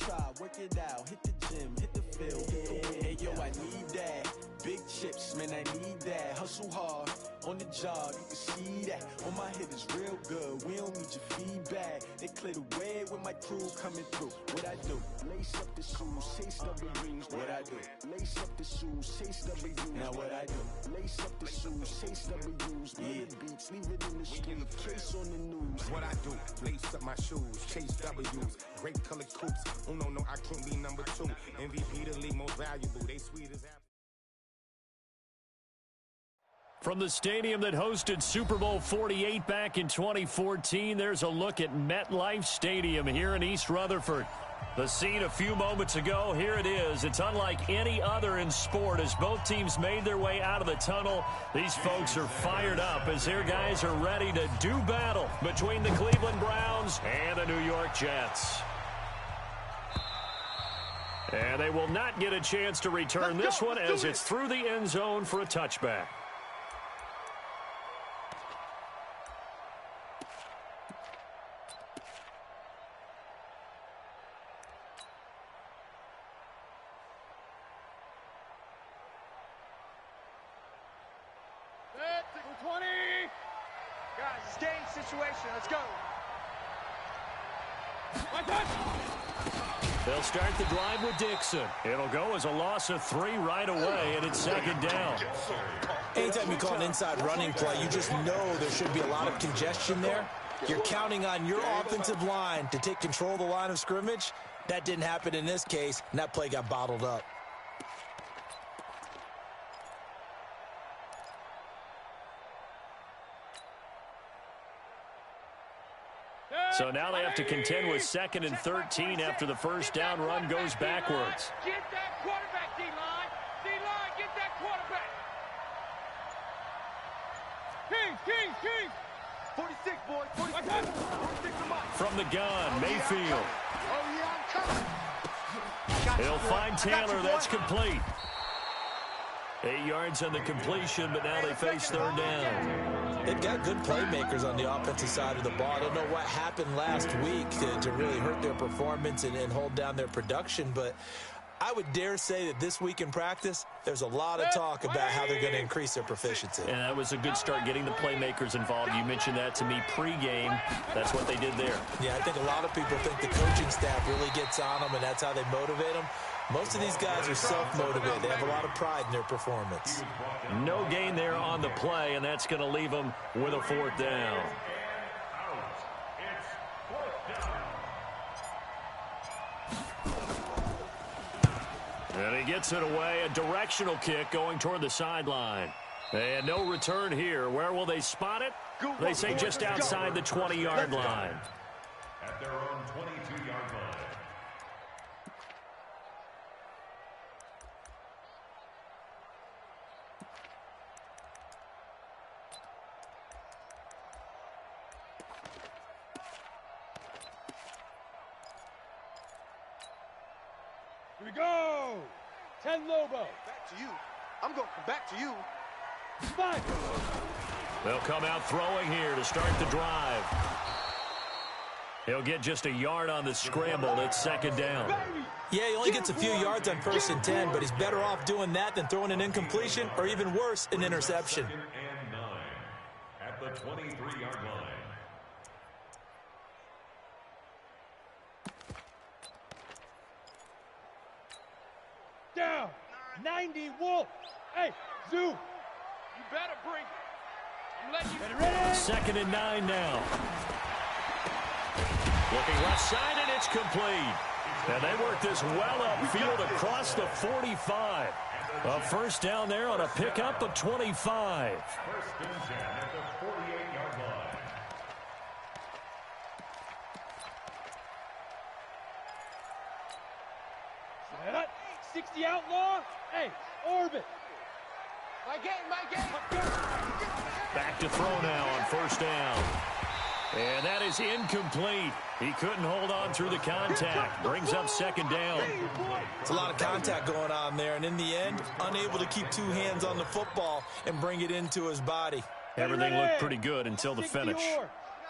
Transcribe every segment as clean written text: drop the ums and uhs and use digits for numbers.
try, work it out, hit the gym, hit the field. Hey, yo, I need that. Big chips, man, I need that. Hustle hard, on the job, you can see that. On my head is real good, we don't need your feedback. They clear the way with my crew coming through. What I do? Lace up the shoes, chase W's. What I do? Lace up the shoes, chase W's. Now what I do? Lace up the shoes, chase W's. Yeah, beats, leave it in the street, case on the news. What I do? Lace up my shoes, chase W's. Great color coops. Uno, no, I can't be number 2. MVP the league most valuable. They sweet as apple. From the stadium that hosted Super Bowl 48 back in 2014, there's a look at MetLife Stadium here in East Rutherford. The scene a few moments ago, here it is. It's unlike any other in sport as both teams made their way out of the tunnel. These folks are fired up as their guys are ready to do battle between the Cleveland Browns and the New York Jets. And they will not get a chance to return this one as it's through the end zone for a touchback. Let's go. They'll start the drive with Dixon. It'll go as a loss of 3 right away, and it's second down. Anytime you call an inside running play, you just know there should be a lot of congestion there. You're counting on your offensive line to take control of the line of scrimmage. That didn't happen in this case, and that play got bottled up. So now they have to contend with 2nd and 13 after the first down run goes backwards. Get that quarterback, D-line. D-line, get that quarterback. King. 46, boys. 46. 46 From the gun, Mayfield. Oh, yeah, I'm coming. He'll find Taylor. That's complete. 8 yards on the completion, but now they face third down. They've got good playmakers on the offensive side of the ball. I don't know what happened last week to really hurt their performance and hold down their production, but I would dare say that this week in practice, there's a lot of talk about how they're going to increase their proficiency. And that was a good start getting the playmakers involved. You mentioned that to me pregame. That's what they did there. Yeah, I think a lot of people think the coaching staff really gets on them, and that's how they motivate them. Most of these guys are self-motivated. They have a lot of pride in their performance. No gain there on the play, and that's going to leave them with a 4th down. And he gets it away, a directional kick going toward the sideline. And no return here. Where will they spot it? They say just outside the 20-yard line. At their own 22-yard line. Here we go. 10 Lobo. Back to you. I'm going back to you. 5. They'll come out throwing here to start the drive. He'll get just a yard on the scramble. It's second down. Yeah, he only gets a few yards on 1st and 10, but he's better off doing that than throwing an incompletion or even worse, an interception. 2nd and 9 at the 23-yard line. Down. 90 Wolf. Hey, Zoo. You better bring it. I'm letting you ready. 2nd and 9 now. Looking left side, and it's complete. And they work this well upfield across the 45. A first down there on a pickup of 25. 1st and 10 at the 48-yard line. Set up. 60 outlaw. Hey, orbit. My game. Back to throw now on first down. And that is incomplete. He couldn't hold on through the contact. Brings up second down. It's a lot of contact going on there, and in the end, unable to keep 2 hands on the football and bring it into his body. Everything looked pretty good until the finish.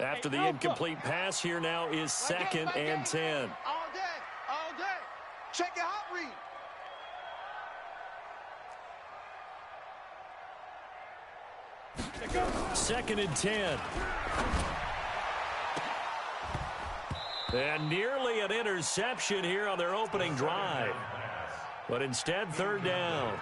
After the incomplete pass, here now is 2nd and 10. All day. Check your hot read. Second and 10. And nearly an interception here on their opening drive. But instead, third down.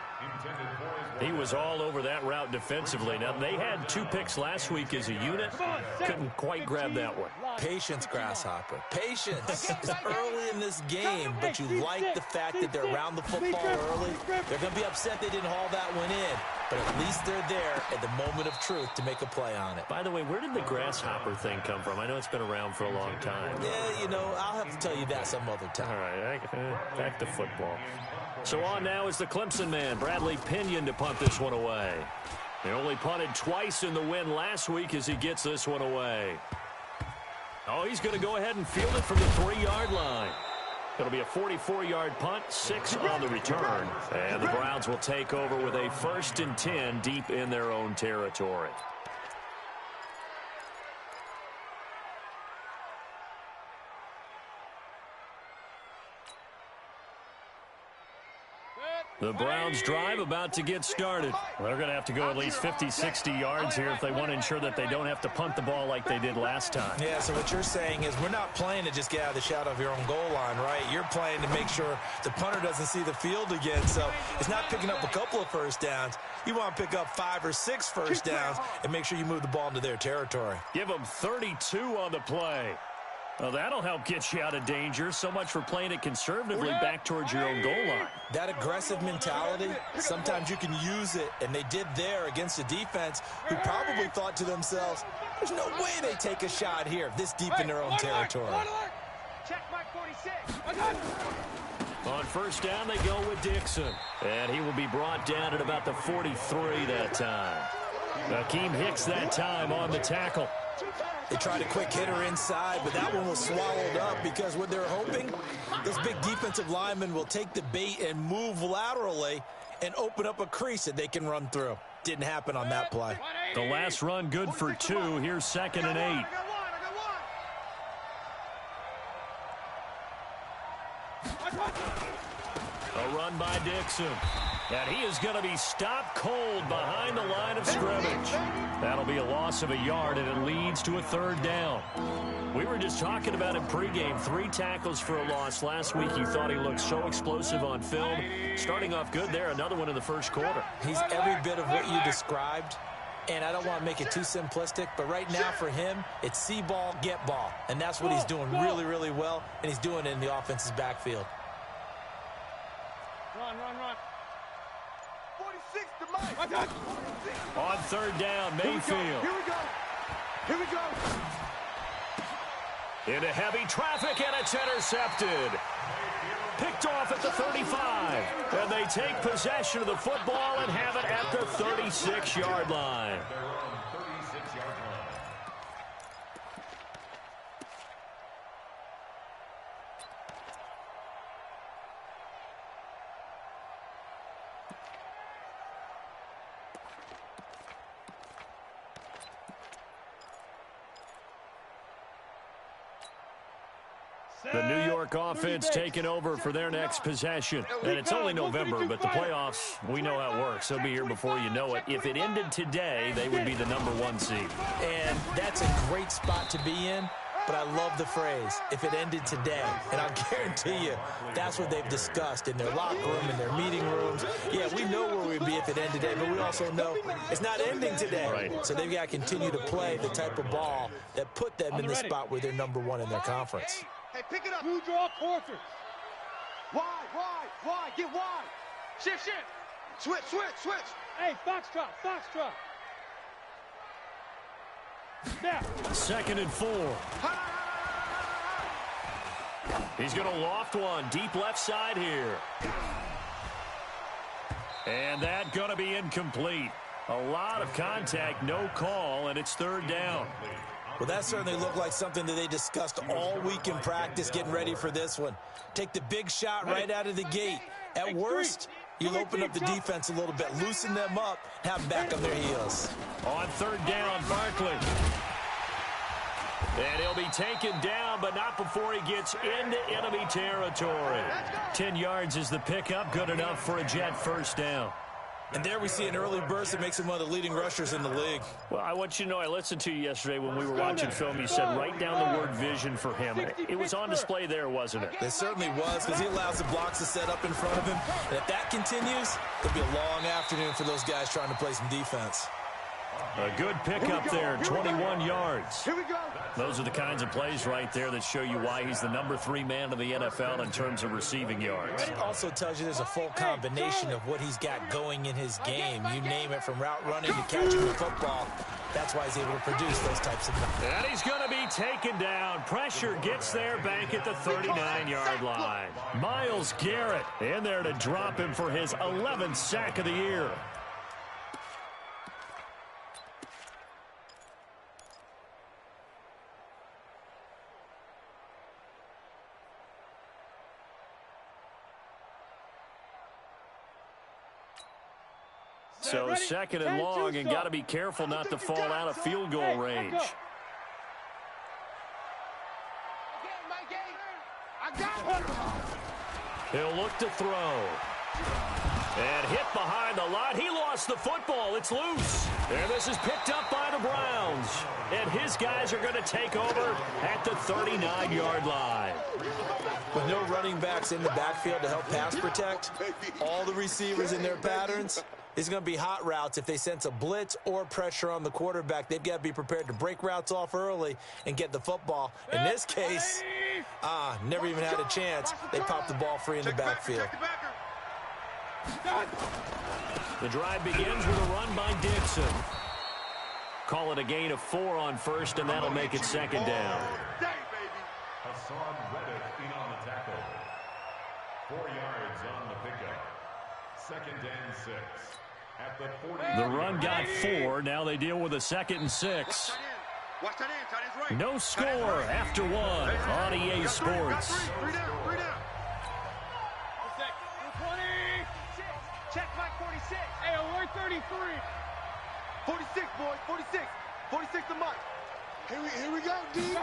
He was all over that route defensively. Now, they had 2 picks last week as a unit. Couldn't quite grab that one. Patience, Grasshopper. Patience. It's early in this game, but you like the fact that they're around the football early. They're going to be upset they didn't haul that one in, but at least they're there at the moment of truth to make a play on it. By the way, where did the Grasshopper thing come from? I know it's been around for a long time. Yeah, you know, I'll have to tell you that some other time. All right, back to football. So on now is the Clemson man, Bradley Pinion, to punt this one away. They only punted twice in the win last week as he gets this one away. Oh, he's going to go ahead and field it from the 3-yard line. It'll be a 44-yard punt, 6 on the return. And the Browns will take over with a 1st and 10 deep in their own territory. The Browns drive about to get started. Well, they're going to have to go at least 50, 60 yards here if they want to ensure that they don't have to punt the ball like they did last time. Yeah, so what you're saying is we're not playing to just get out of the shadow of your own goal line, right? You're playing to make sure the punter doesn't see the field again. So it's not picking up a couple of first downs. You want to pick up 5 or 6 first downs and make sure you move the ball into their territory. Give them 32 on the play. Well, that'll help get you out of danger. So much for playing it conservatively back towards your own goal line. That aggressive mentality, sometimes you can use it, and they did there against a defense who probably thought to themselves, there's no way they take a shot here this deep in their own territory. Check my 46. On first down, they go with Dixon. And he will be brought down at about the 43 that time. Akeem Hicks that time on the tackle. They tried a quick hitter inside, but that one was swallowed up because what they're hoping, this big defensive lineman will take the bait and move laterally and open up a crease that they can run through. Didn't happen on that play. The last run good for 2. Here's 2nd and 8. A run by Dixon. And he is going to be stopped cold behind the line of scrimmage. That'll be a loss of a yard, and it leads to a 3rd down. We were just talking about him pregame. 3 tackles for a loss last week. You thought he looked so explosive on film. Starting off good there. Another one in the 1st quarter. He's every bit of what you described. And I don't want to make it too simplistic, but right now for him, it's see ball, get ball. And that's what he's doing really, really well, and he's doing it in the offense's backfield. Run. 46 to Mike. On 3rd down, Mayfield. Here we go. Into heavy traffic, and it's intercepted. Picked off at the 35. And they take possession of the football and have it at the 36-yard line. The New York offense taking over for their next possession. And it's only November, but the playoffs, we know how it works. They'll be here before you know it. If it ended today, they would be the #1 seed. And that's a great spot to be in, but I love the phrase, if it ended today. And I'll guarantee you, that's what they've discussed in their locker room, in their meeting rooms. Yeah, we know where we'd be if it ended today, but we also know it's not ending today. Right. So they've got to continue to play the type of ball that put them in the spot where they're #1 in their conference. Hey, pick it up. Blue draw quarters. Wide. Get wide. Shift. Switch. Hey, foxtrot. Now. 2nd and 4. He's going to loft one deep left side here. And that going to be incomplete. A lot of contact, no call, and it's 3rd down. Well, that certainly looked like something that they discussed all week in practice getting ready for this one. Take the big shot right out of the gate. At worst, you'll open up the defense a little bit, loosen them up, have them back on their heels. On 3rd down, Barkley. And he'll be taken down, but not before he gets into enemy territory. 10 yards is the pickup, good enough for a Jet first down. And there we see an early burst that makes him one of the leading rushers in the league. Well, I want you to know, I listened to you yesterday when we were watching film. You said write down the word vision for him. It was on display there, wasn't it? It certainly was, because he allows the blocks to set up in front of him. And if that continues, it'll be a long afternoon for those guys trying to play some defense. A good pickup there, 21 yards. Here we go. Those are the kinds of plays right there that show you why he's the #3 man in the NFL in terms of receiving yards. It also tells you there's a full combination of what he's got going in his game. You name it, from route running to catching the football. That's why he's able to produce those types of numbers. And he's going to be taken down. Pressure gets there back at the 39-yard line. Myles Garrett in there to drop him for his 11th sack of the year. So second and long, and got to be careful not to fall out of field goal range. He'll look to throw. And hit behind the line. He lost the football. It's loose. And this is picked up by the Browns. And his guys are going to take over at the 39-yard line. With no running backs in the backfield to help pass protect, all the receivers in their patterns, it's going to be hot routes. If they sense a blitz or pressure on the quarterback, they've got to be prepared to break routes off early and get the football. In this case, never even had a chance. They popped the ball free in the backfield. The drive begins with a run by Dixon. Call it a gain of 4 on first, and that'll make it second down. Hassan Reddick in on the tackle. 4 yards on the pickup. Second and 6. At the 40. The run got 4. Now they deal with a 2nd and 6. Watch that in. Tight end's right. No score after 1 on EA Sports. Three down. Check my 46. Hey, we're 33. 46, boys. 46. 46 to Mike. Here we go, D.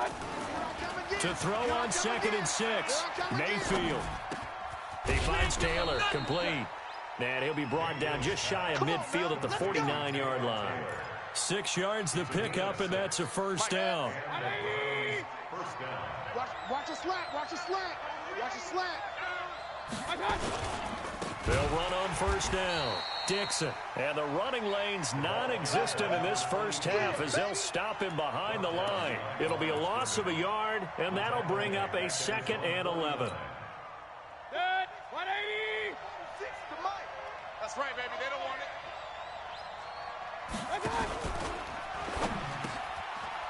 To throw on 2nd and 6. Mayfield. He finds Taylor. Complete. And he'll be brought down just shy of midfield at the 49-yard line. 6 yards the pickup, and that's a first down. Watch a slant. Watch a slant. Watch a slant. They'll run on first down. Dixon. And the running lane's non-existent in this first half as they'll stop him behind the line. It'll be a loss of a yard, and that'll bring up a 2nd and 11. 180. That's right, baby. They don't want it.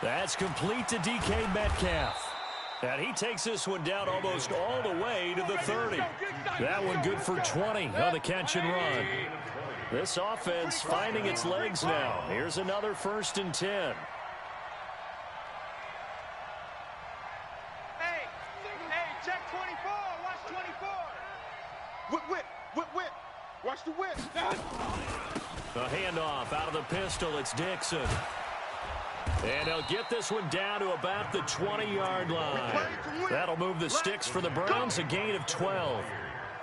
That's complete to DK Metcalf. And he takes this one down almost all the way to the 30. That one good for 20 on the catch and run. This offense finding its legs now. Here's another 1st and 10. Hey, check 24. Watch 24. Whip. Watch the whip. The handoff out of the pistol. It's Dixon. And they'll get this one down to about the 20-yard line. That'll move the sticks for the Browns, a gain of 12.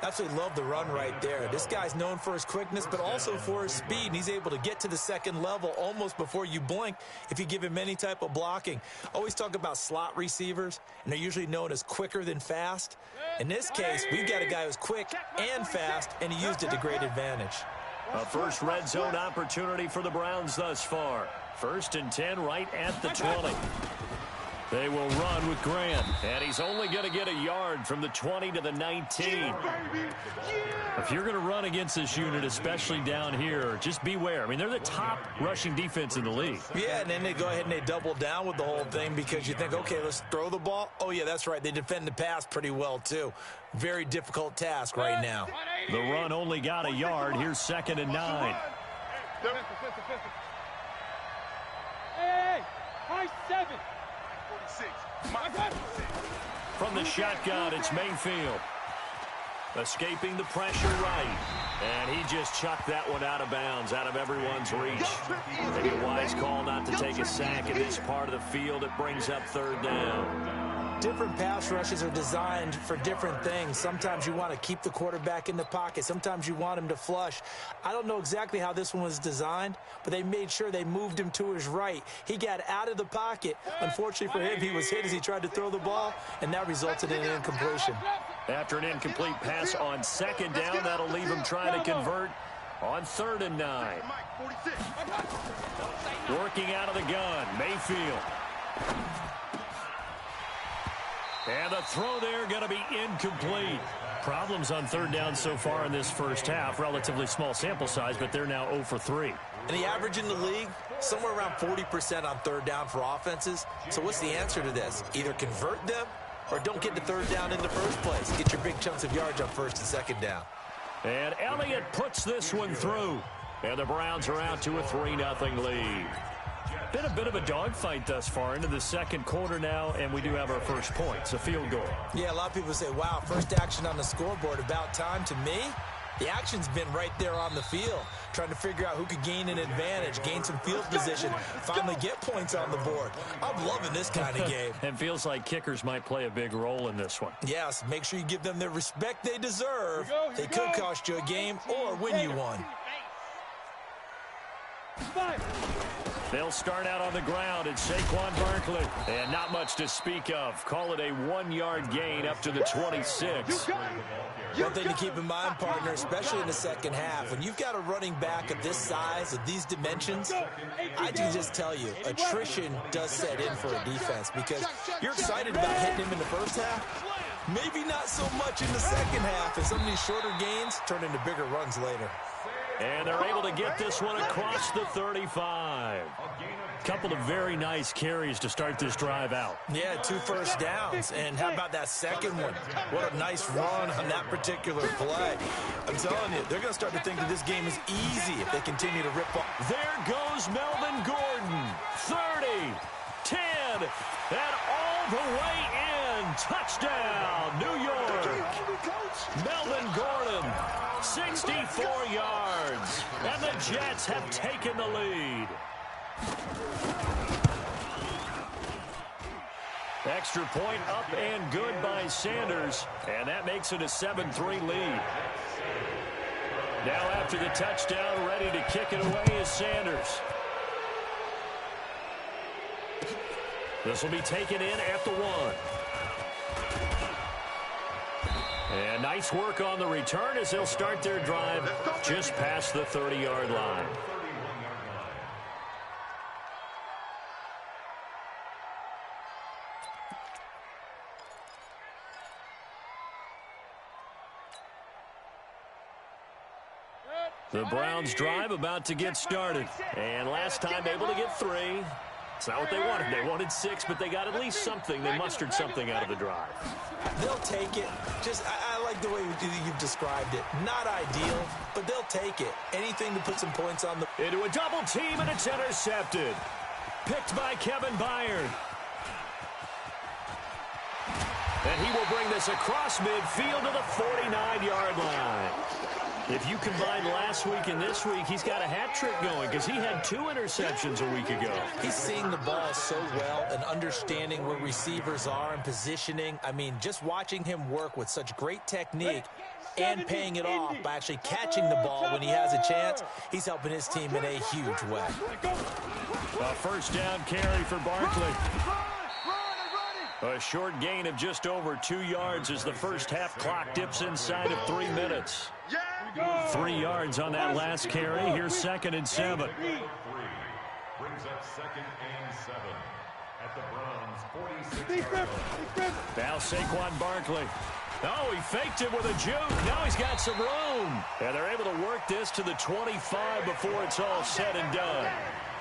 Absolutely love the run right there. This guy's known for his quickness, but also for his speed, and he's able to get to the 2nd level almost before you blink if you give him any type of blocking. Always talk about slot receivers, and they're usually known as quicker than fast. In this case, we've got a guy who's quick and fast, and he used it to great advantage. A first red zone opportunity for the Browns thus far. 1st and 10 right at the 20. They will run with Grant, and he's only going to get a yard from the 20 to the 19. If you're going to run against this unit, especially down here, just beware. I mean, they're the top rushing defense in the league. Yeah, and then they go ahead and they double down with the whole thing because you think, okay, let's throw the ball. Oh, yeah, that's right. They defend the pass pretty well, too. Very difficult task right now. The run only got a yard. Here's 2nd and 9. Hey, high 7. 46. From the shotgun, it's Mayfield. Escaping the pressure right. And he just chucked that one out of bounds, out of everyone's reach. Maybe a wise call not to take a sack in this part of the field. It brings up third down. Different pass rushes are designed for different things. Sometimes you want to keep the quarterback in the pocket. Sometimes you want him to flush. I don't know exactly how this one was designed, but they made sure they moved him to his right. He got out of the pocket. Unfortunately for him, he was hit as he tried to throw the ball, and that resulted in an incompletion. After an incomplete pass on second down, that'll leave him trying to convert on 3rd and 9. Working out of the gun, Mayfield. And the throw there going to be incomplete. Problems on 3rd down so far in this first half. Relatively small sample size, but they're now 0 for 3. And the average in the league, somewhere around 40% on 3rd down for offenses. So what's the answer to this? Either convert them or don't get to 3rd down in the first place. Get your big chunks of yards on 1st and 2nd down. And Elliott puts this one through. And the Browns are out to a 3-0 lead. Been a bit of a dogfight thus far into the second quarter now, and we do have our first points, a field goal. Yeah, a lot of people say, wow, first action on the scoreboard, about time. To me, the action's been right there on the field, trying to figure out who could gain an advantage, gain some field position, finally get points on the board. I'm loving this kind of game. It feels like kickers might play a big role in this one. Yes, make sure you give them the respect they deserve. They could cost you a game or win you one. They'll start out on the ground at Saquon Barkley. And not much to speak of. Call it a 1-yard gain up to the 26. One thing to keep in mind, partner, especially in the second half, when you've got a running back of this size, of these dimensions, I can just tell you, attrition does set in for a defense because you're excited about hitting him in the first half. Maybe not so much in the second half, and some of these shorter gains turn into bigger runs later. And they're able to get this one across the 35. Couple of very nice carries to start this drive out. Yeah, 2 first downs. And how about that second one? What a nice run on that particular play. I'm telling you, they're going to start to think that this game is easy if they continue to rip off. There goes Melvin Gordon. 30, 10, and all the way in. Touchdown, New York. Melvin Gordon, 64 yards. And the Jets have taken the lead. Extra point up and good by Sanders, and that makes it a 7-3 lead. Now after the touchdown, ready to kick it away is Sanders. This will be taken in at the 1. And nice work on the return as they'll start their drive just past the 30-yard line. The Browns drive about to get started. And last time able to get 3. It's not what they wanted. They wanted 6, but they got at least something. They mustered something out of the drive. They'll take it. I like the way you've described it. Not ideal, but they'll take it. Anything to put some points on the... Into a double team, and it's intercepted. Picked by Kevin Byard. And he will bring this across midfield to the 49-yard line. If you combine last week and this week, he's got a hat trick going because he had 2 interceptions a week ago. He's seeing the ball so well and understanding where receivers are and positioning. I mean, just watching him work with such great technique and paying it off by actually catching the ball when he has a chance, he's helping his team in a huge way. A first down carry for Barkley. A short gain of just over 2 yards as the first half clock dips inside of 3 minutes. 3 yards on that last carry. Here's 2nd and 7. Brings up 2nd and 7 at the Browns' 46-yard line. Now Saquon Barkley. Oh, he faked it with a juke. Now he's got some room. And they're able to work this to the 25 before it's all said and done.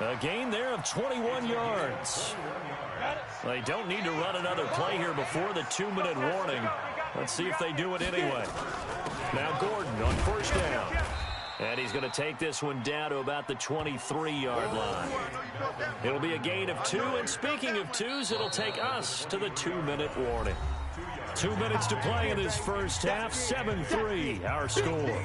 A gain there of 21 yards. They don't need to run another play here before the 2-minute warning. Let's see if they do it anyway. Now Gordon on first down. And he's going to take this one down to about the 23-yard line. It'll be a gain of 2. And speaking of 2s, it'll take us to the 2-minute warning. 2 minutes to play in this first half. 7-3 our score.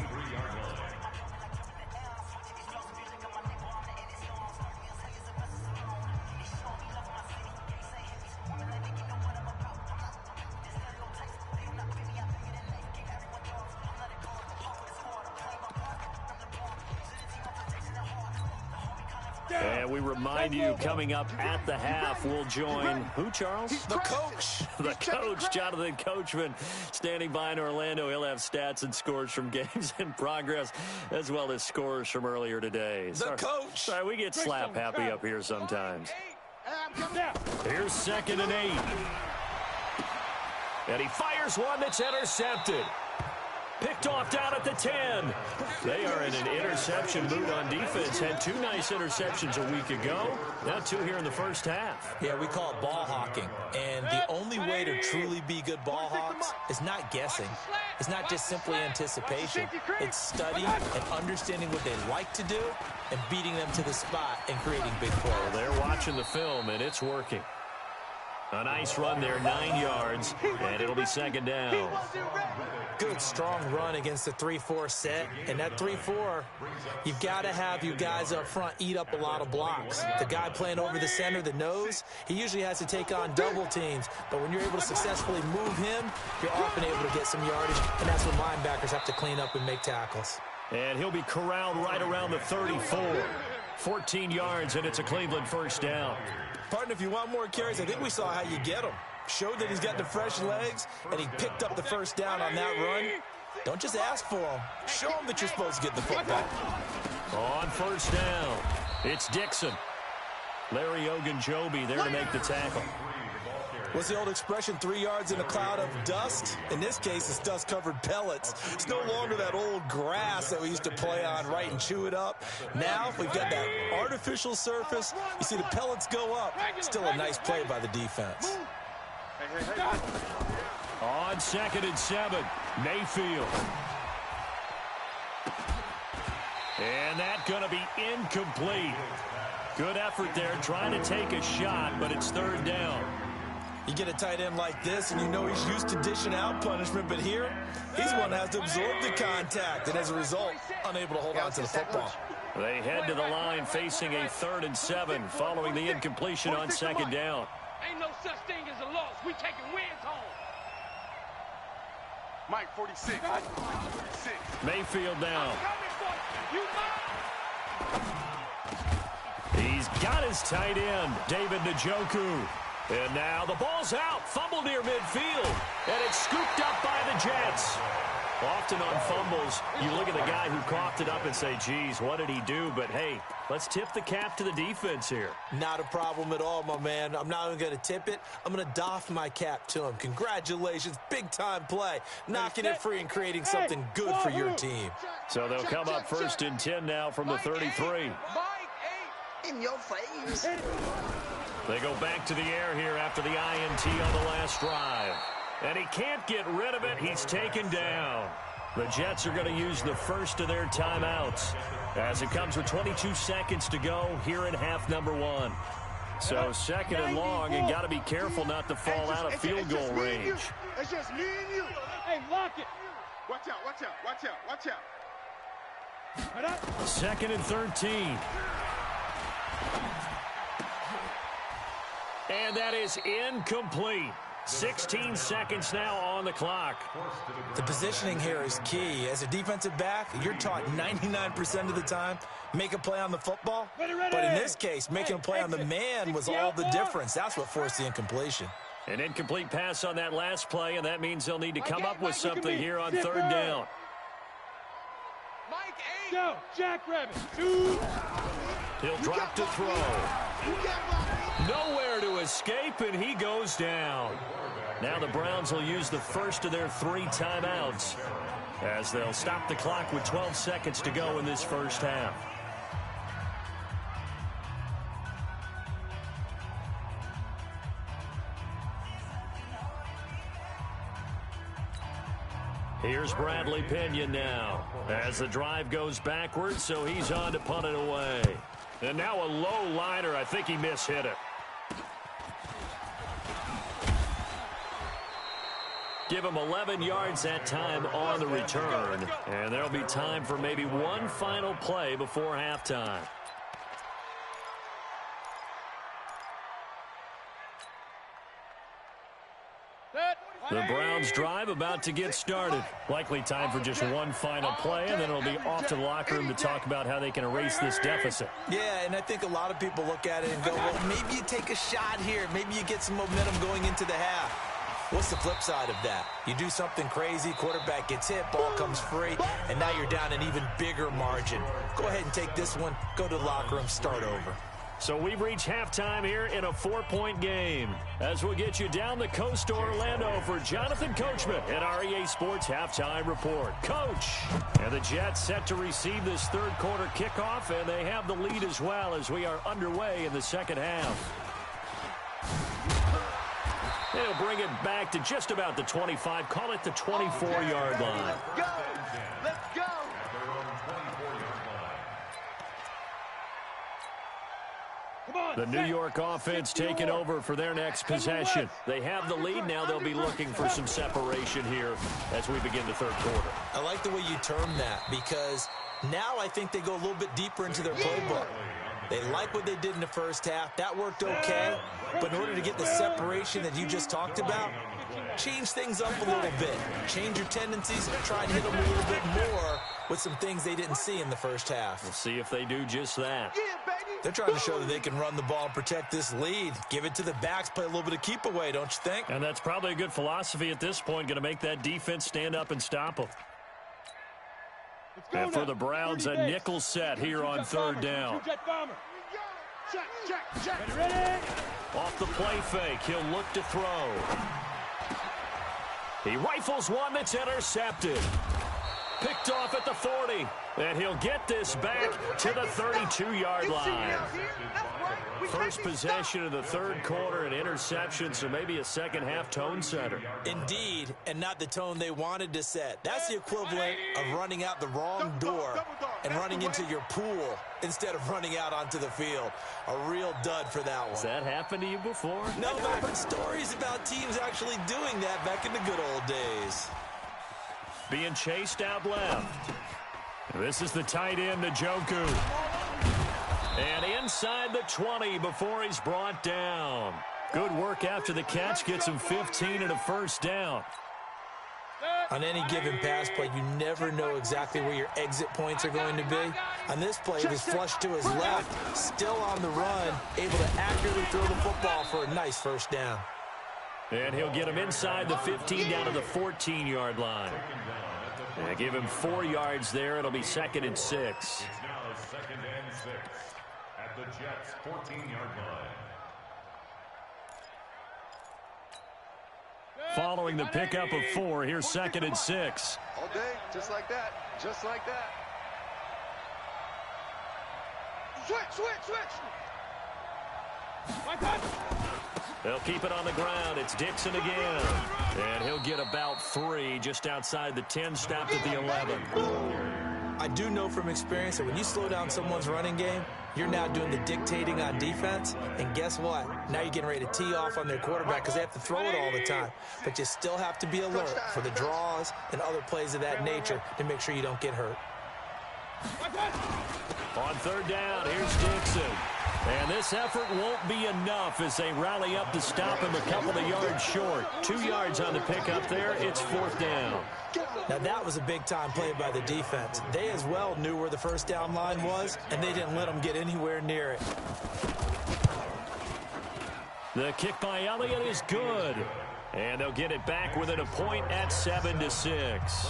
And we remind you, coming up at the half, we'll join who, Charles? The coach. The coach, Jonathan Coachman, standing by in Orlando. He'll have stats and scores from games in progress, as well as scores from earlier today. The coach. Sorry, we get slap happy up here sometimes. Here's 2nd and 8. And he fires one that's intercepted. Picked off down at the 10. They are in an interception mood on defense. Had 2 nice interceptions a week ago. Now 2 here in the first half. Yeah, we call it ball hawking. And the only way to truly be good ball hawks is not guessing. It's not just simply anticipation. It's study and understanding what they like to do and beating them to the spot and creating big plays. Well, they're watching the film, and it's working. A nice run there, 9 yards, and it'll be 2nd down. Good, strong run against the 3-4 set. And that 3-4, you've got to have you guys up front eat up a lot of blocks. The guy playing over the center, the nose, he usually has to take on double teams. But when you're able to successfully move him, you're often able to get some yardage. And that's when linebackers have to clean up and make tackles. And he'll be corralled right around the 34. 14 yards, and it's a Cleveland first down. Partner, if you want more carries, I think we saw how you get them. Showed that he's got the fresh legs, and he picked up the first down on that run. Don't just ask for him. Show him that you're supposed to get the football. On first down, it's Dixon. Larry Ogunjobi there to make the tackle. What's the old expression, 3 yards in a cloud of dust? In this case, it's dust-covered pellets. It's no longer that old grass that we used to play on, right, and chew it up. Now, we've got that artificial surface. You see the pellets go up. Still a nice play by the defense. On 2nd and 7, Mayfield. And that's going to be incomplete. Good effort there, trying to take a shot, but it's 3rd down. You get a tight end like this, and you know he's used to dishing out punishment, but here, he's one that has to absorb the contact, and as a result, unable to hold on to the football. They head to the line facing a 3rd and 7 following the incompletion on 2nd down. Ain't no such thing as a loss. We taking wins home. Mike, 46. 46. Mayfield now. You He's got his tight end, David Njoku. And now the ball's out. Fumble near midfield. And it's scooped up by the Jets. Often on fumbles, you look at the guy who coughed it up and say, geez, what did he do? But, hey, let's tip the cap to the defense here. Not a problem at all, my man. I'm not even going to tip it. I'm going to doff my cap to him. Congratulations. Big-time play. Knocking it free and creating something good for your team. So they'll come up 1st and 10 now from the 33. In your face. They go back to the air here after the INT on the last drive. And he can't get rid of it. He's taken down. The Jets are going to use the first of their timeouts as it comes with 22 seconds to go here in half number 1. So 2nd and long, and got to be careful not to fall out of field goal range. It's just me and you. Hey, lock it. Watch out, watch out, watch out, watch out. 2nd and 13. And that is incomplete. 16 seconds now on the clock. The positioning here is key. As a defensive back, you're taught 99% of the time, make a play on the football. But in this case, making a play on the man was all the difference. That's what forced the incompletion. An incomplete pass on that last play, and that means they'll need to come up with something here on 3rd down. Go, Jackrabbit. 2. He'll drop to throw. Nowhere to escape, and he goes down. Now the Browns will use the first of their 3 timeouts as they'll stop the clock with 12 seconds to go in this first half. Here's Bradley Pinion now as the drive goes backwards, so he's on to punt it away. And now a low liner. I think he mishit it. Give him 11 yards that time on the return. And there'll be time for maybe one final play before halftime. The Browns drive about to get started. Likely time for just one final play, and then it'll be off to the locker room to talk about how they can erase this deficit. Yeah, and I think a lot of people look at it and go, well, maybe you take a shot here. Maybe you get some momentum going into the half. What's the flip side of that? You do something crazy, quarterback gets hit, ball comes free, and now you're down an even bigger margin. Go ahead and take this one, go to the locker room, start over. So we've reached halftime here in a 4-point game. As we'll get you down the coast to Orlando for Jonathan Coachman at our EA Sports Halftime Report. Coach! And the Jets set to receive this third quarter kickoff, and they have the lead as well as we are underway in the second half. They'll bring it back to just about the 25, call it the 24-yard line. Go! Let's go! The New York offense taking over for their next possession. They have the lead. Now they'll be looking for some separation here as we begin the third quarter. I like the way you term that because now I think they go a little bit deeper into their playbook. They like what they did in the first half. That worked okay. But in order to get the separation that you just talked about, change things up a little bit. Change your tendencies and try and hit them a little bit more with some things they didn't see in the first half. We'll see if they do just that. They're trying to show that they can run the ball and protect this lead. Give it to the backs, play a little bit of keep away, don't you think? And that's probably a good philosophy at this point, going to make that defense stand up and stop them. And for the Browns, a nickel set here on third down. Off the play fake, he'll look to throw. He rifles one that's intercepted. Picked off at the 40. And he'll get this back to the 32-yard line. First possession of the third quarter, an interception, so maybe a second-half tone setter. Indeed, and not the tone they wanted to set. That's the equivalent of running out the wrong door and running into your pool instead of running out onto the field. A real dud for that one. Has that happened to you before? No, but I've heard stories about teams actually doing that back in the good old days. Being chased out left. This is the tight end, Njoku. And inside the 20 before he's brought down. Good work after the catch. Gets him 15 and a first down. On any given pass play, you never know exactly where your exit points are going to be. On this play, he was flushed to his left, still on the run, able to accurately throw the football for a nice first down. And he'll get him inside the 15 down to the 14-yard line. And give him 4 yards there. It'll be 2nd and 6. It's now 2nd and 6 at the Jets' 14-yard line. Following the pickup of 4, here's 2nd and 6. All day, just like that. Just like that. Switch. They'll keep it on the ground. It's Dixon again. And he'll get about 3 just outside the 10, stopped at the 11. I do know from experience that when you slow down someone's running game, you're now doing the dictating on defense. And guess what? Now you're getting ready to tee off on their quarterback because they have to throw it all the time. But you still have to be alert for the draws and other plays of that nature to make sure you don't get hurt. On third down, here's Dixon. And this effort won't be enough as they rally up to stop him a couple of yards short. 2 yards on the pickup there. It's 4th down. Now, that was a big-time play by the defense. They as well knew where the first down line was, and they didn't let them get anywhere near it. The kick by Elliott is good. And they'll get it back within a point at 7-6.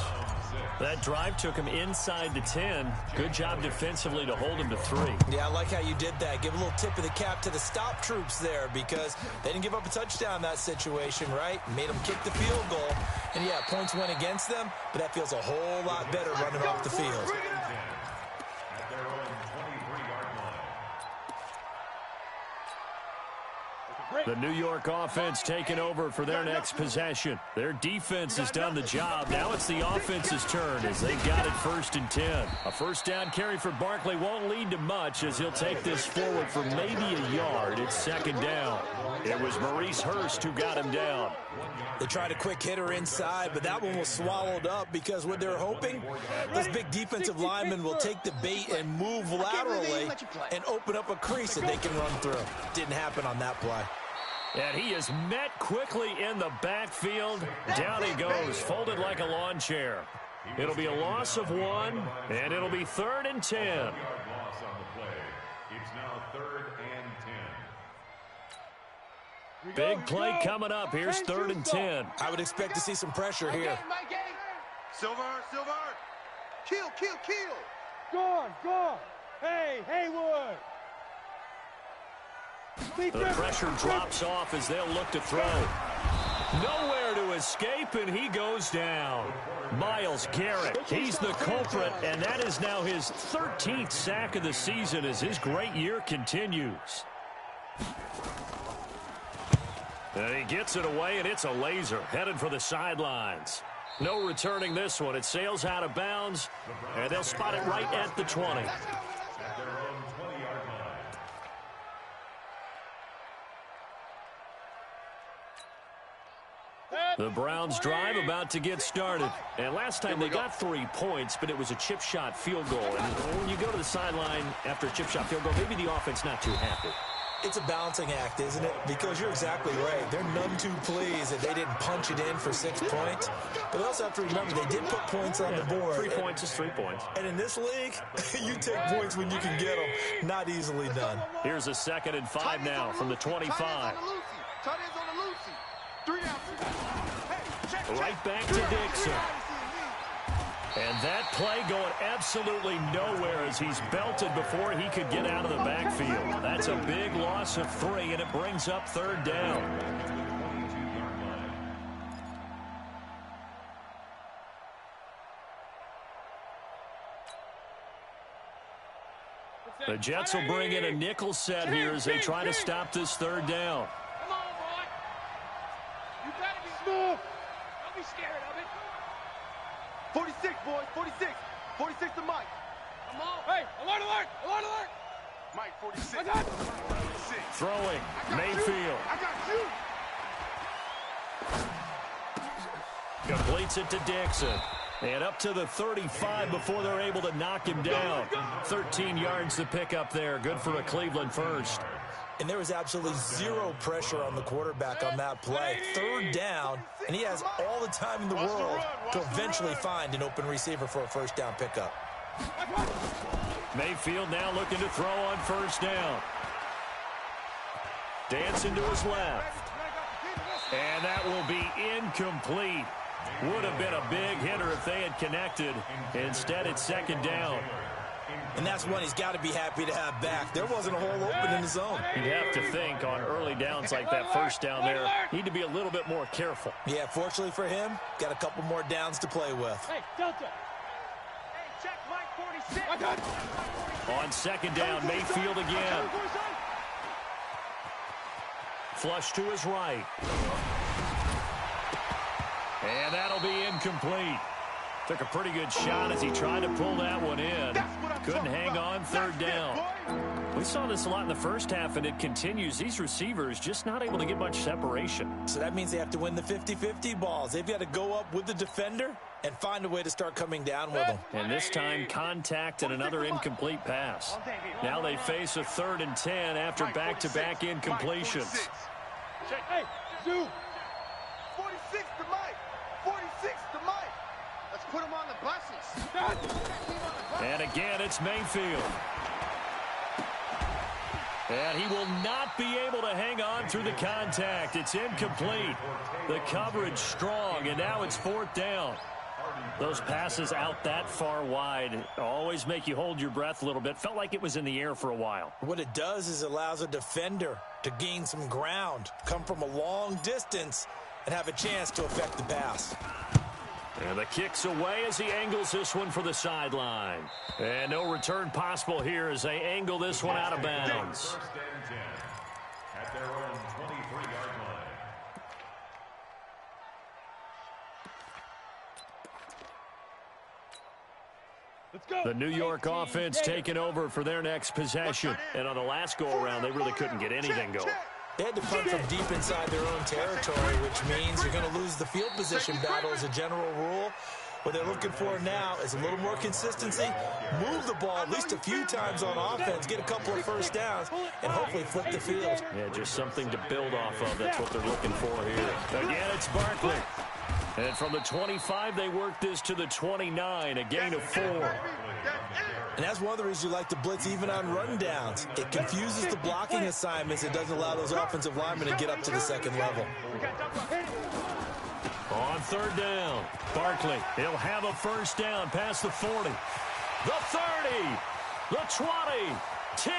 That drive took him inside the 10. Good job defensively to hold him to 3. Yeah, I like how you did that. Give a little tip of the cap to the stop troops there because they didn't give up a touchdown in that situation, right? Made them kick the field goal. And, yeah, points went against them, but that feels a whole lot better running off the field. At their own 23-yard line. The New York offense taking over for their next possession. Their defense has done the job. Now it's the offense's turn as they've got it 1st and 10. A first down carry for Barkley won't lead to much as he'll take this forward for maybe a yard. It's 2nd down. It was Maurice Hurst who got him down. They tried a quick hitter inside, but that one was swallowed up because what they're hoping, those big defensive linemen will take the bait and move laterally and open up a crease that they can run through. Didn't happen on that play. And he is met quickly in the backfield. Down he goes, folded like a lawn chair. It'll be a loss of 1, and it'll be 3rd and 10. Loss on the play. It's now 3rd and 10. Big play coming up. Here's 3rd and 10. I would expect to see some pressure here. Silver, kill. Gone. Hey, Haywood. The pressure drops off as they'll look to throw. Nowhere to escape, and he goes down. Myles Garrett, he's the culprit, and that is now his 13th sack of the season as his great year continues. And he gets it away, and it's a laser headed for the sidelines. No returning this one. It sails out of bounds, and they'll spot it right at the 20. The Browns drive about to get started. And last time they got 3 points, but it was a chip shot field goal. And when you go to the sideline after a chip shot field goal, maybe the offense not too happy. It's a balancing act, isn't it? Because you're exactly right. They're none too pleased that they didn't punch it in for 6 points. But they also have to remember they did put points on the board. 3 points is 3 points. And in this league, you take points when you can get them. Not easily done. Here's a 2nd and 5 now from the 25. Tight ends on the Lucy. 3 out. Right back to Dixon. And that play going absolutely nowhere as he's belted before he could get out of the backfield. That's a big loss of 3, and it brings up 3rd down. The Jets will bring in a nickel set here as they try to stop this 3rd down. Come on, boy. You better be smooth. Don't be scared of it. 46, boys, 46. 46 to Mike. Come on. Hey, alert. Mike, 46. I got you. 46. Throwing, Mayfield. I got you. Completes it to Dixon. And up to the 35 before they're able to knock him down. 13 yards to pick up there. Good for a Cleveland first. And there was absolutely zero pressure on the quarterback on that play. 3rd down, and he has all the time in the world to eventually find an open receiver for a 1st down pickup. Mayfield now looking to throw on 1st down. Dancing to his left. And that will be incomplete. Would have been a big hitter if they had connected. Instead, it's 2nd down. And that's one he's got to be happy to have back. There wasn't a hole open in the zone. You'd have to think on early downs like that 1st down there, need to be a little bit more careful. Yeah, fortunately for him, got a couple more downs to play with. Hey, Delta. Hey, check Mike, 46. I got you. On 2nd down, Mayfield again. Flush to his right. And that'll be incomplete. Took a pretty good shot as he tried to pull that one in. Couldn't hang on 3rd down. We saw this a lot in the first half, and it continues. These receivers just not able to get much separation. So that means they have to win the 50-50 balls. They've got to go up with the defender and find a way to start coming down with them. And this time, contact and another incomplete pass. Now they face a 3rd and 10 after back-to-back incompletions. Hey, Zoo. 46 to Mike. 46 to Mike. Let's put him on the buses. And again, it's Mayfield. And he will not be able to hang on through the contact. It's incomplete. The coverage strong, and now it's 4th down. Those passes out that far wide always make you hold your breath a little bit. Felt like it was in the air for a while. What it does is it allows a defender to gain some ground, come from a long distance, and have a chance to affect the pass. And the kick's away as he angles this one for the sideline. And no return possible here as they angle this one out of bounds. 1st and 10 at their own 23. The New York offense taking over for their next possession. And on the last go-around, they really couldn't get anything going. They had to punt from deep inside their own territory, which means you're going to lose the field position battle as a general rule. What they're looking for now is a little more consistency, move the ball at least a few times on offense, get a couple of first downs, and hopefully flip the field. Yeah, just something to build off of. That's what they're looking for here. Again, it's Barkley. And from the 25, they work this to the 29, a gain of 4. And that's one of the reasons you like to blitz even on rundowns. It confuses the blocking assignments. It doesn't allow those offensive linemen to get up to the second level. On third down, Barkley, he'll have a first down past the 40, the 30, the 20, 10,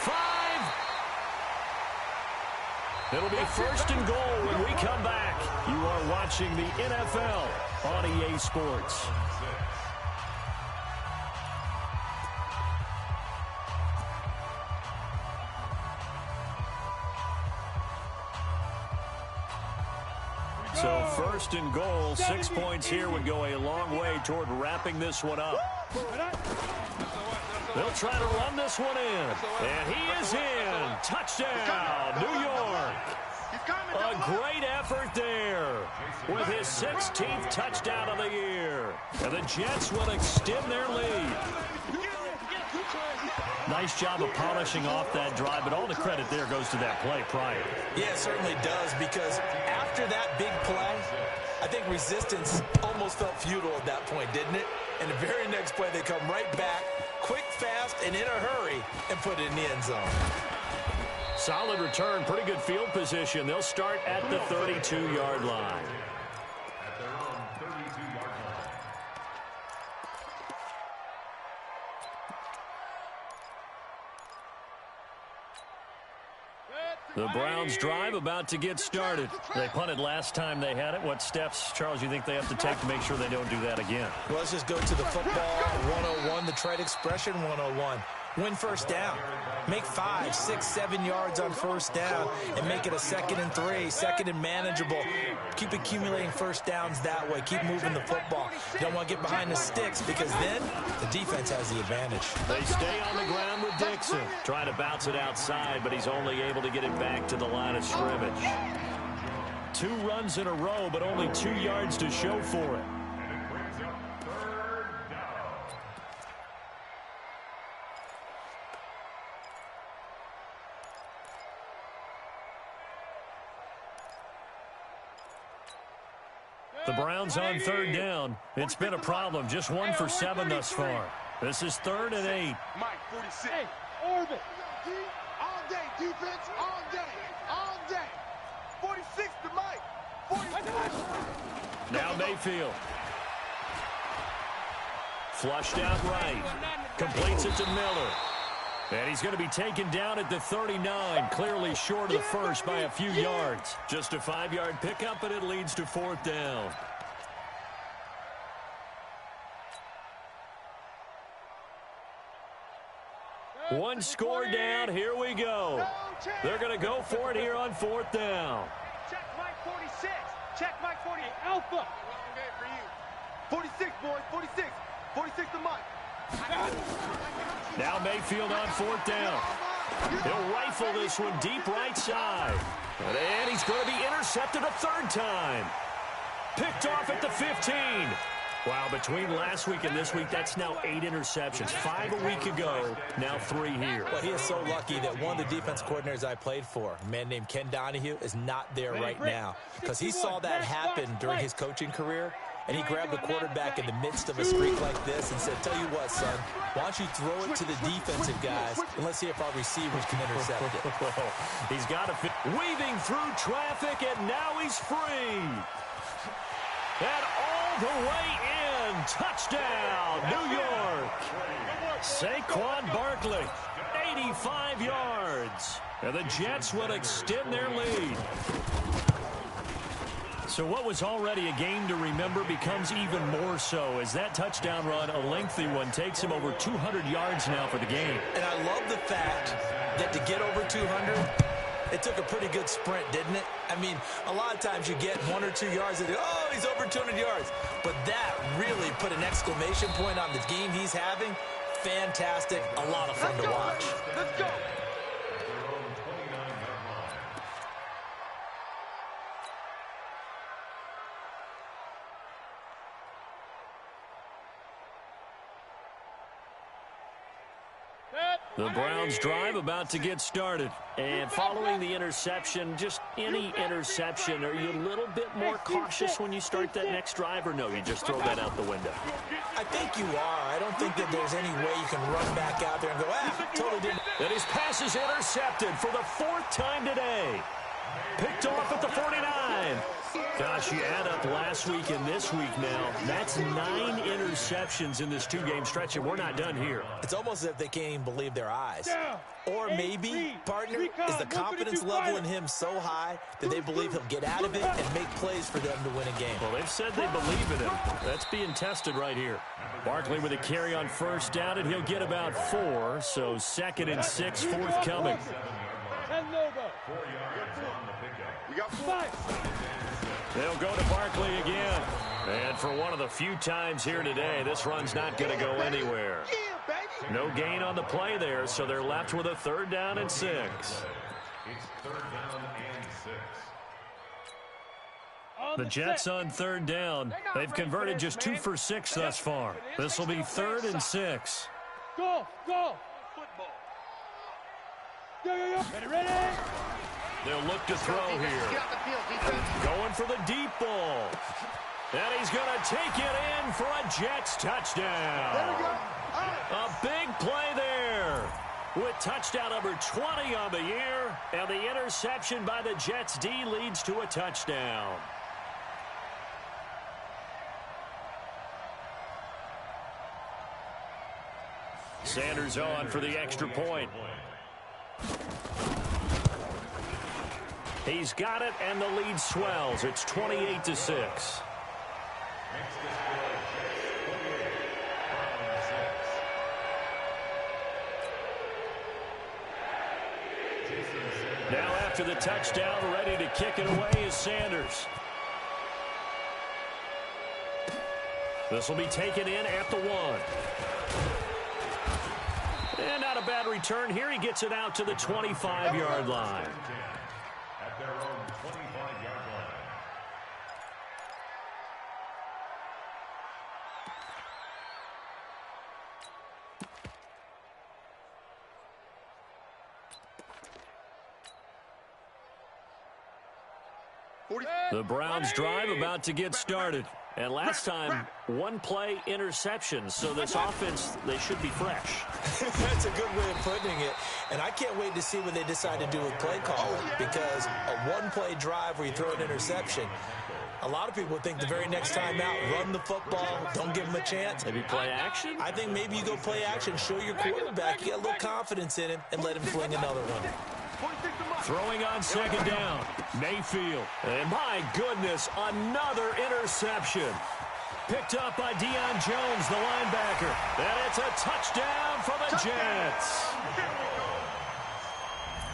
5. It'll be first and goal when we come back. You are watching the NFL on EA Sports. So first and goal, 6 points here would go a long way toward wrapping this one up. They'll try to run this one in. And he is in. Touchdown, New York. A great effort there with his 16th touchdown of the year. And the Jets will extend their lead. Nice job of polishing off that drive, but all the credit there goes to that play prior. Yeah, it certainly does, because after that big play, I think resistance almost felt futile at that point, didn't it? And the very next play, they come right back, quick, fast, and in a hurry, and put it in the end zone. Solid return, pretty good field position. They'll start at the 32-yard line. At their own 32-yard line. The Browns drive about to get started. They punted last time they had it. What steps, Charles, you think they have to take to make sure they don't do that again? Well, let's just go to the football 101, the trade expression 101. Win first down. Make 5, 6, 7 yards on first down and make it a 2nd and 3, 2nd and manageable. Keep accumulating first downs that way. Keep moving the football. You don't want to get behind the sticks because then the defense has the advantage. They stay on the ground with Dixon. Trying to bounce it outside, but he's only able to get it back to the line of scrimmage. 2 runs in a row, but only 2 yards to show for it. The Browns on third down. It's been a problem. Just 1 for 7 thus far. This is 3rd and 8. Mike, 46. Hey, orbit. All day, defense, all day, all day. 46 to Mike. 46. Now Mayfield. Flushed out right. Completes it to Miller. And he's going to be taken down at the 39, clearly short of the first by a few yards. Just a 5-yard pickup, and it leads to 4th down. One score down. Here we go. They're going to go for it here on 4th down. Check Mike 46. Check Mike 48. Alpha. Long day for you. 46, boys, 46. 46 to Mike. Now Mayfield on 4th down. He'll rifle this one deep right side. And he's going to be intercepted a 3rd time. Picked off at the 15. Wow, between last week and this week, that's now 8 interceptions. 5 a week ago, now 3 here. Well, he is so lucky that one of the defense coordinators I played for, a man named Ken Donahue, is not there right now. Because he saw that happen during his coaching career. And he grabbed the quarterback in the midst of a streak like this and said, tell you what, son, why don't you throw it to the defensive guys, and let's see if our receivers can intercept it. He's got to fit. Weaving through traffic, and now he's free. And all the way in. Touchdown, New York. Saquon Barkley, 85 yards. And the Jets will extend their lead. So what was already a game to remember becomes even more so as that touchdown run, a lengthy one, takes him over 200 yards now for the game. And I love the fact that to get over 200, it took a pretty good sprint, didn't it? I mean, a lot of times you get 1 or 2 yards and oh, he's over 200 yards. But that really put put an exclamation point on the game he's having, fantastic, a lot of fun to watch. Let's go. The Browns drive about to get started. And following the interception, just any interception, are you a little bit more cautious when you start that next drive, or no, you just throw that out the window? I think you are. I don't think that there's any way you can run back out there and go, totally didn't. And his pass is intercepted for the 4th time today. Picked off at the 49. Gosh, you add up last week and this week now, that's 9 interceptions in this 2-game stretch, and we're not done here. It's almost as if they can't even believe their eyes. Or maybe, partner, is the confidence level in him so high that they believe he'll get out of it and make plays for them to win a game. Well, they've said they believe in him. That's being tested right here. Barkley with a carry on 1st down, and he'll get about 4, so 2nd and 6 forthcoming. 10 Lobo. 4 yards on the pickup. We got 5. They'll go to Barkley again. And for one of the few times here today, this run's not going to go anywhere. No gain on the play there, so they're left with a 3rd down and 6. It's 3rd down and 6. The Jets on 3rd down. They've converted just 2 for 6 thus far. This will be 3rd and 6. Go. Football. Yo. Ready? They'll look to throw here. Going for the deep ball. And he's going to take it in for a Jets touchdown. There we go. A big play there. With touchdown number 20 on the year. And the interception by the Jets D leads to a touchdown. Sanders on for the extra point. He's got it, and the lead swells. It's 28-6. Now after the touchdown, ready to kick it away is Sanders. This will be taken in at the 1. And not a bad return here. He gets it out to the 25-yard line. At their own 25-yard line. The Browns drive about to get started. And last time, 1-play interception. So this offense, they should be fresh. That's a good way of putting it. And I can't wait to see what they decide to do with play calling, because a 1-play drive where you throw an interception, a lot of people think the very next time out, run the football, don't give them a chance. Maybe play action? I think maybe you go play action, show your quarterback, you got a little confidence in him, and let him fling another one. Throwing on 2nd down, Mayfield. And my goodness, another interception. Picked up by Deion Jones, the linebacker. And it's a touchdown for the Jets.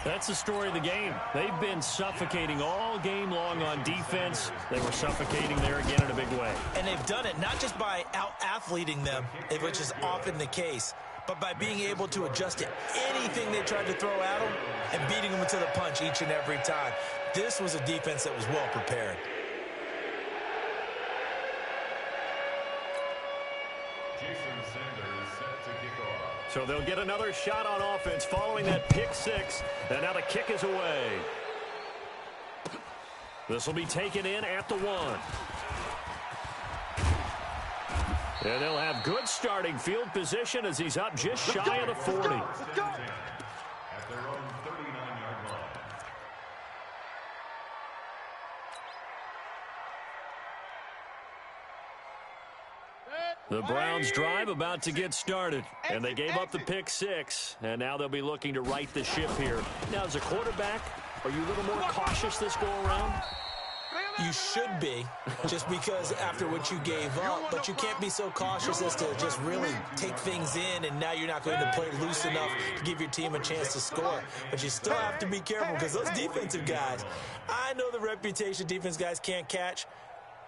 That's the story of the game. They've been suffocating all game long on defense. They were suffocating there again in a big way. And they've done it not just by out-athleting them, which is often the case, but by being able to adjust to anything they tried to throw at them and beating them to the punch each and every time. This was a defense that was well prepared. Jason Sanders set to kick off. So they'll get another shot on offense following that pick 6. And now the kick is away. This will be taken in at the 1. And they'll have good starting field position as he's up just shy of the 40. At their own 39-yard line. The Browns drive about to get started. And they gave up the pick 6. And now they'll be looking to right the ship here. Now, as a quarterback, are you a little more cautious this go around? You should be, just because after what you gave up, but you can't be so cautious as to just really take things in, and now you're not going to play loose enough to give your team a chance to score. But you still have to be careful, because those defensive guys, I know the reputation defense guys can't catch.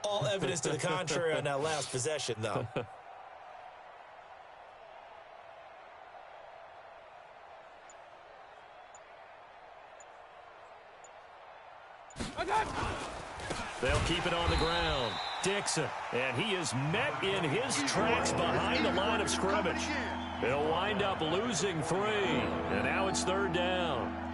All evidence to the contrary on that last possession, though. They'll keep it on the ground. Dixon, and he is met in his tracks behind the line of scrimmage. They'll wind up losing 3, and now it's 3rd down.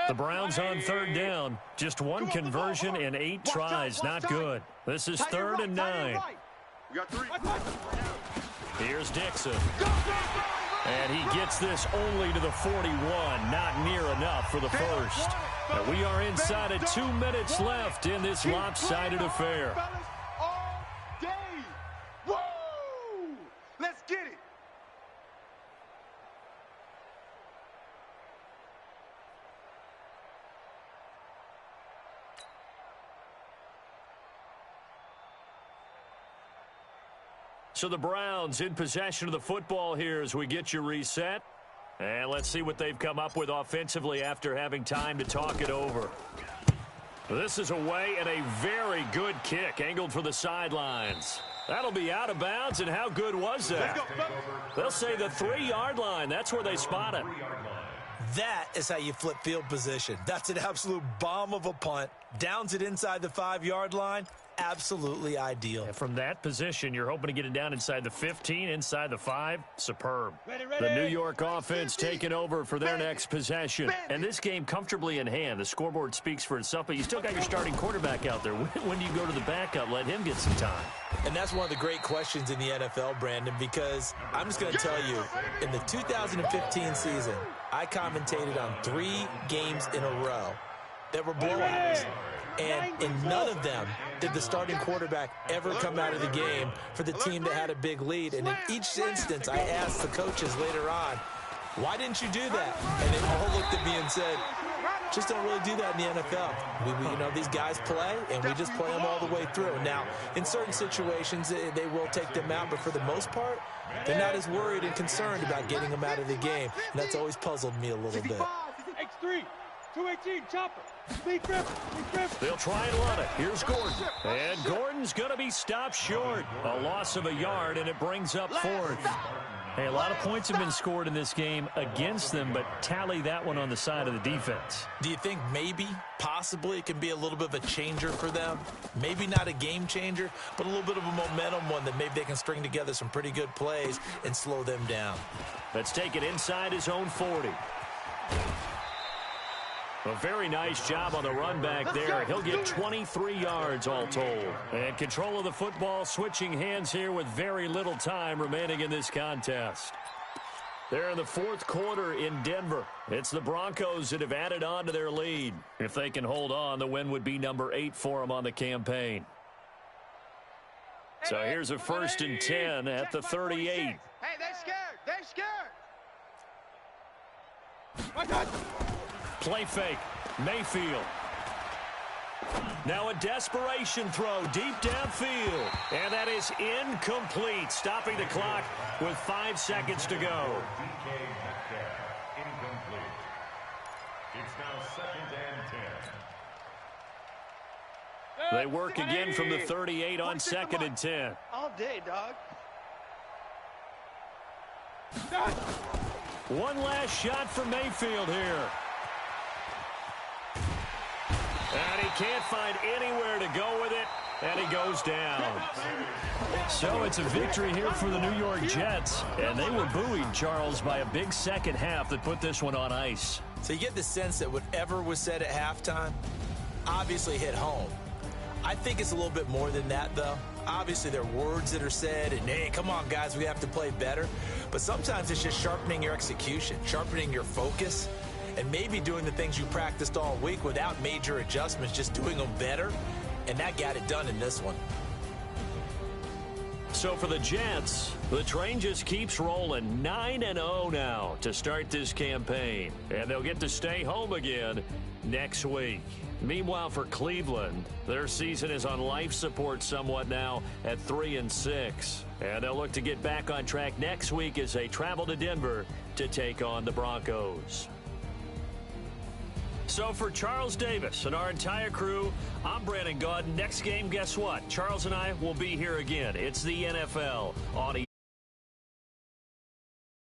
The Browns on 3rd down. Just 1 conversion and 8 tries. Not good. This is 3rd and 9. We got 3. Here's Dixon. And he gets this only to the 41. Not near enough for the first. And we are inside of 2 minutes left in this lopsided affair. All day. Woo! Let's get it. So the Browns in possession of the football here as we get you reset. And let's see what they've come up with offensively after having time to talk it over. This is away and a very good kick angled for the sidelines. That'll be out of bounds, and how good was that? They'll say the 3-yard line. That's where they spot it. That is how you flip field position. That's an absolute bomb of a punt. Downs it inside the 5-yard line. Absolutely ideal. And from that position, you're hoping to get it down inside the 15, inside the 5. Superb. The New York offense taking over for their next possession. And this game comfortably in hand. The scoreboard speaks for itself, but you still got your starting quarterback out there. When do you go to the backup? Let him get some time. And that's one of the great questions in the NFL, Brandon, because I'm just going to tell you, in the 2015 season, I commentated on 3 games in a row that were blowouts. And in none of them did the starting quarterback ever come out of the game for the team that had a big lead. And in each instance, I asked the coaches later on, why didn't you do that? And they all looked at me and said, just don't really do that in the NFL. You know, these guys play, and we just play them all the way through. Now, in certain situations, they will take them out, but for the most part, they're not as worried and concerned about getting them out of the game. And that's always puzzled me a little bit. X3, 218, chopper. They'll try and run it. Here's Gordon. And Gordon's going to be stopped short. A loss of a yard, and it brings up 4th. Hey, a lot of points have been scored in this game against them, but tally that one on the side of the defense. Do you think maybe, possibly, it can be a little bit of a changer for them? Maybe not a game changer, but a little bit of a momentum one that maybe they can string together some pretty good plays and slow them down. Let's take it inside his own 40. A very nice job on the run back there. He'll get 23 yards all told. And control of the football switching hands here with very little time remaining in this contest. They're in the 4th quarter in Denver. It's the Broncos that have added on to their lead. If they can hold on, the win would be number 8 for them on the campaign. So here's a 1st and 10 at the 38. Hey, they scared. They scared. Play fake. Mayfield. Now a desperation throw deep downfield. And that is incomplete. Stopping the clock with 5 seconds to go. Incomplete. It's now 2nd and 10. They work again from the 38 on 2nd and 10. All day, dog. One last shot for Mayfield here. And he can't find anywhere to go with it, and he goes down. So it's a victory here for the New York Jets, and they were buoyed, Charles, by a big second half that put this one on ice. So you get the sense that whatever was said at halftime obviously hit home. I think it's a little bit more than that, though. Obviously, there are words that are said, and, hey, come on, guys, we have to play better. But sometimes it's just sharpening your execution, sharpening your focus, and maybe doing the things you practiced all week without major adjustments, just doing them better, and that got it done in this one. So for the Jets, the train just keeps rolling. 9-0 now to start this campaign, and they'll get to stay home again next week. Meanwhile, for Cleveland, their season is on life support somewhat now at 3-6, and they'll look to get back on track next week as they travel to Denver to take on the Broncos. So for Charles Davis and our entire crew, I'm Brandon Gaudin. Next game, guess what? Charles and I will be here again. It's the NFL on